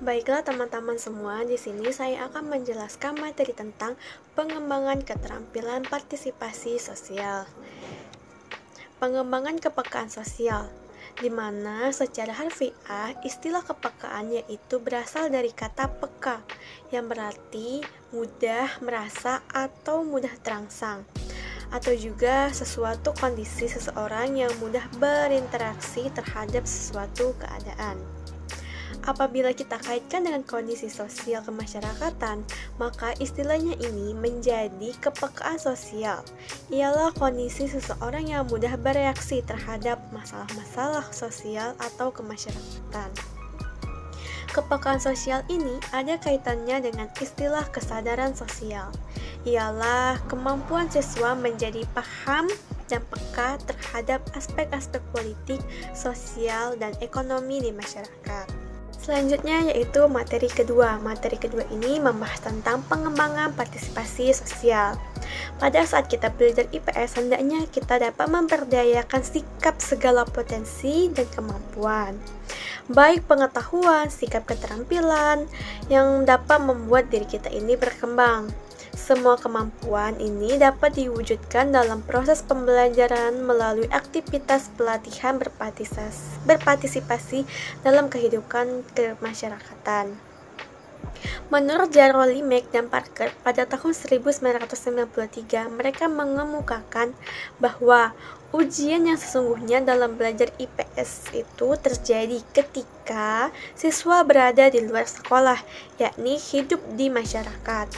Baiklah teman-teman semua, di sini saya akan menjelaskan materi tentang pengembangan keterampilan partisipasi sosial. Pengembangan kepekaan sosial, di mana secara harfiah istilah kepekaan yaitu berasal dari kata peka, yang berarti mudah merasa atau mudah terangsang, atau juga sesuatu kondisi seseorang yang mudah berinteraksi terhadap sesuatu keadaan. Apabila kita kaitkan dengan kondisi sosial kemasyarakatan, maka istilahnya ini menjadi kepekaan sosial. Ialah kondisi seseorang yang mudah bereaksi terhadap masalah-masalah sosial atau kemasyarakatan. Kepekaan sosial ini ada kaitannya dengan istilah kesadaran sosial. Ialah kemampuan siswa menjadi paham dan peka terhadap aspek-aspek politik, sosial, dan ekonomi di masyarakat. Selanjutnya yaitu materi kedua. Materi kedua ini membahas tentang pengembangan partisipasi sosial. Pada saat kita belajar IPS, hendaknya kita dapat memperdayakan sikap segala potensi dan kemampuan, baik pengetahuan, sikap keterampilan yang dapat membuat diri kita ini berkembang. Semua kemampuan ini dapat diwujudkan dalam proses pembelajaran melalui aktivitas pelatihan berpartisipasi dalam kehidupan kemasyarakatan. Menurut Jarroli, Mack, dan Parker, pada tahun 1993, mereka mengemukakan bahwa ujian yang sesungguhnya dalam belajar IPS itu terjadi ketika siswa berada di luar sekolah, yakni hidup di masyarakat.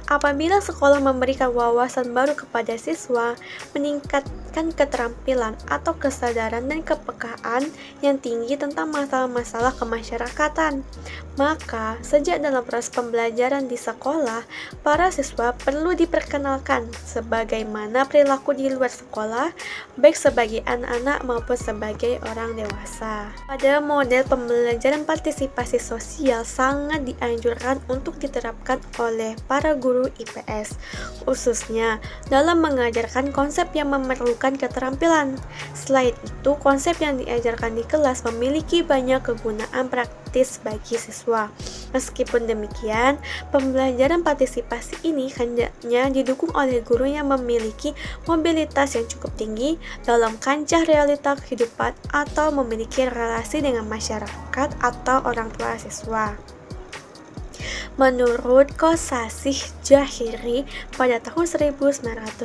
Apabila sekolah memberikan wawasan baru kepada siswa, meningkatkan keterampilan atau kesadaran dan kepekaan yang tinggi tentang masalah-masalah kemasyarakatan, maka sejak dalam proses pembelajaran di sekolah, para siswa perlu diperkenalkan sebagaimana perilaku di luar sekolah, baik sebagai anak-anak maupun sebagai orang dewasa. Pada model pembelajaran partisipasi sosial sangat dianjurkan untuk diterapkan oleh para guru IPS, khususnya dalam mengajarkan konsep yang memerlukan keterampilan. Selain itu, konsep yang diajarkan di kelas memiliki banyak kegunaan praktis bagi siswa. Meskipun demikian, pembelajaran partisipasi ini hendaknya didukung oleh guru yang memiliki mobilitas yang cukup tinggi dalam kancah realita kehidupan atau memiliki relasi dengan masyarakat atau orang tua siswa. Menurut Kosasih Jahiri pada tahun 1979,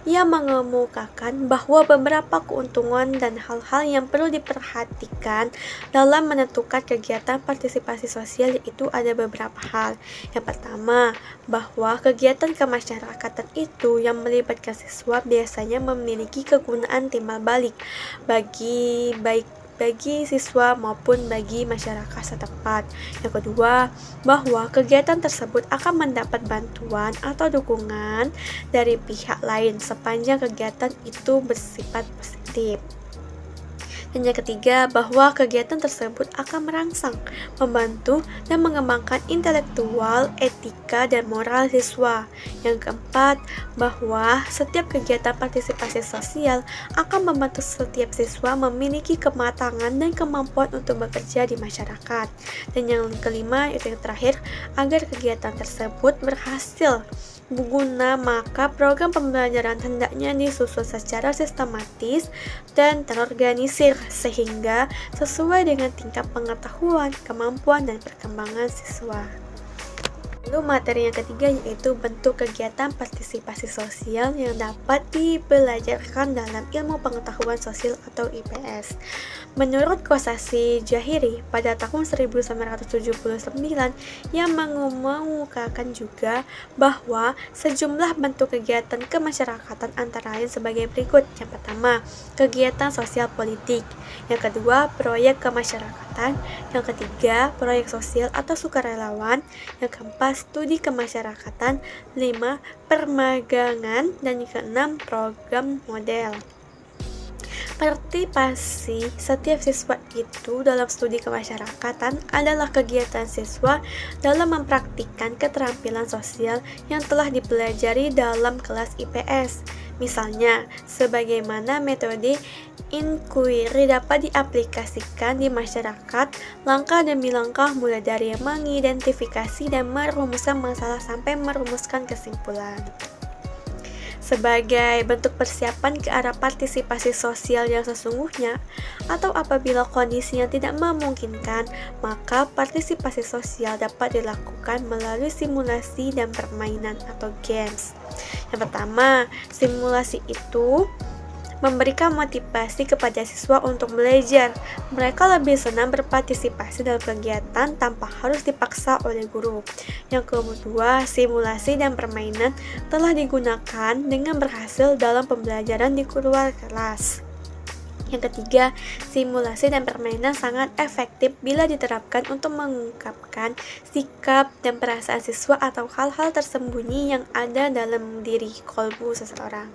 ia mengemukakan bahwa beberapa keuntungan dan hal-hal yang perlu diperhatikan dalam menentukan kegiatan partisipasi sosial yaitu ada beberapa hal. Yang pertama, bahwa kegiatan kemasyarakatan itu yang melibatkan siswa biasanya memiliki kegunaan timbal balik bagi siswa maupun bagi masyarakat setempat. Yang kedua, bahwa kegiatan tersebut akan mendapat bantuan atau dukungan dari pihak lain sepanjang kegiatan itu bersifat positif. Dan yang ketiga, bahwa kegiatan tersebut akan merangsang, membantu, dan mengembangkan intelektual, etika, dan moral siswa. Yang keempat, bahwa setiap kegiatan partisipasi sosial akan membantu setiap siswa memiliki kematangan dan kemampuan untuk bekerja di masyarakat. Dan yang kelima, itu yang terakhir, agar kegiatan tersebut berhasil berguna, maka program pembelajaran hendaknya disusun secara sistematis dan terorganisir sehingga sesuai dengan tingkat pengetahuan, kemampuan, dan perkembangan siswa. Lalu materi yang ketiga yaitu bentuk kegiatan partisipasi sosial yang dapat dibelajarkan dalam ilmu pengetahuan sosial atau IPS. Menurut Kosasih Jahiri pada tahun 1979, ia mengemukakan juga bahwa sejumlah bentuk kegiatan kemasyarakatan antara lain sebagai berikut. Yang pertama, kegiatan sosial politik. Yang kedua, proyek kemasyarakatan. Yang ketiga, proyek sosial atau sukarelawan. Yang keempat, studi kemasyarakatan. 5. Permagangan. Dan yang keenam, program model. Partisipasi setiap siswa itu dalam studi kemasyarakatan adalah kegiatan siswa dalam mempraktikkan keterampilan sosial yang telah dipelajari dalam kelas IPS. Misalnya, sebagaimana metode inquiry dapat diaplikasikan di masyarakat langkah demi langkah mulai dari mengidentifikasi dan merumuskan masalah sampai merumuskan kesimpulan. Sebagai bentuk persiapan ke arah partisipasi sosial yang sesungguhnya, atau apabila kondisinya tidak memungkinkan, maka partisipasi sosial dapat dilakukan melalui simulasi dan permainan atau games. Yang pertama, simulasi itu memberikan motivasi kepada siswa untuk belajar. Mereka lebih senang berpartisipasi dalam kegiatan tanpa harus dipaksa oleh guru. Yang kedua, simulasi dan permainan telah digunakan dengan berhasil dalam pembelajaran di luar kelas. Yang ketiga, simulasi dan permainan sangat efektif bila diterapkan untuk mengungkapkan sikap dan perasaan siswa atau hal-hal tersembunyi yang ada dalam diri kolbu seseorang.